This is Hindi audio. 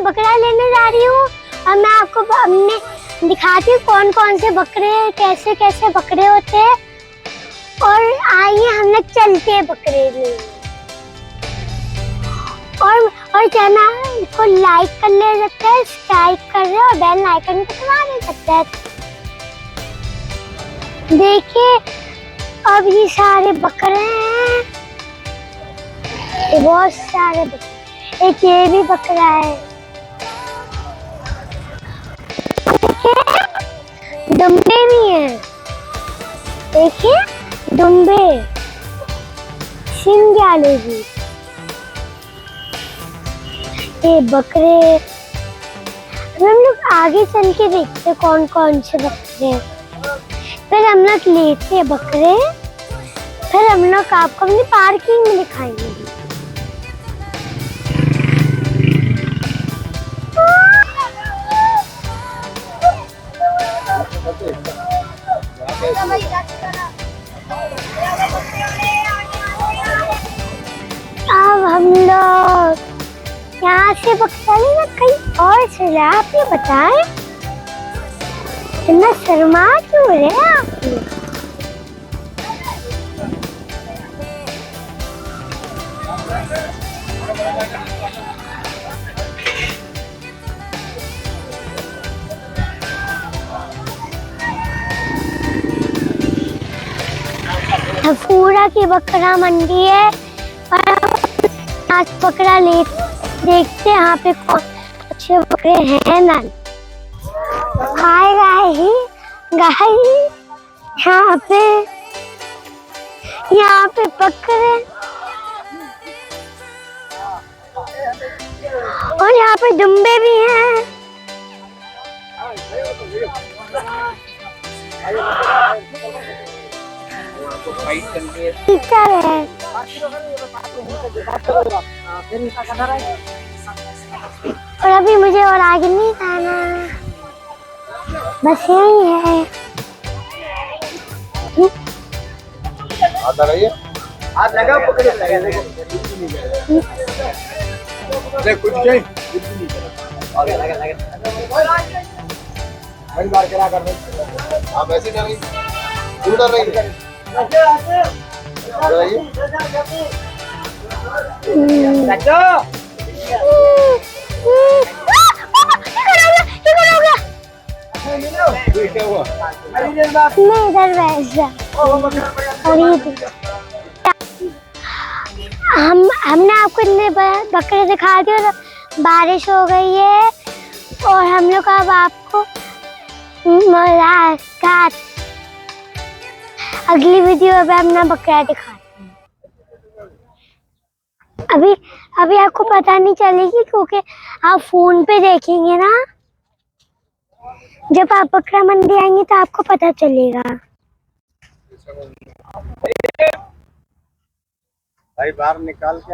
मैं बकरा लेने जा रही हूँ और मैं आपको हमने दिखाती हूँ कौन कौन से बकरे, कैसे कैसे बकरे होते हैं। और आइए हम लोग चलते हैं बकरे लेने। और चैनल को लाइक कर ले सकते हैं, सब्सक्राइब कर रहे और बेल आइकन को दबा दे सकते हैं। देखिए अब ये सारे बकरे हैं, ये बहुत सारे बकरे। एक ये भी बकरा है, देखिए दुम्बे भी हैं, देखिए दुम्बे सिंग वाले भी। ये बकरे हम लोग आगे चल के देखते कौन कौन से बकरे हैं। फिर हम लोग लेते हैं बकरे, फिर हम लोग आपको अपनी पार्किंग में दिखाएंगे। अब हम लोग यहाँ से बकरा लेना कहीं और चले। आप ये बताएं इतना शर्मा क्यों रहे आप लोग? पूरा की बकरा मंडी है और आज बकरा ले देखते हैं यहाँ पे कौन अच्छे बकरे हैं ना। हाय गाइस, यहाँ पे बकरे और यहाँ पे दुम्बे भी हैं। टीचर है और अभी मुझे और आगे नहीं जाना, बस यही है। आता रहिए, हाथ लगा पकड़े लगा कुछ नहीं आगे लगा बड़ी बार क्या कर रहे आप ऐसे कर रही क्यों डर रही क्या हुआ? मैं इधर हमने आपको इतने बकरे दिखा दिए और बारिश हो गई है और हम लोग अब आपको मुलाकात अगली वीडियो में अपना बकरा दिखाते हैं। अभी आपको पता नहीं चलेगी क्योंकि आप फोन पे देखेंगे ना। जब आप बकरा मंडी आएंगे तो आपको पता चलेगा। भाई बाहर निकाल के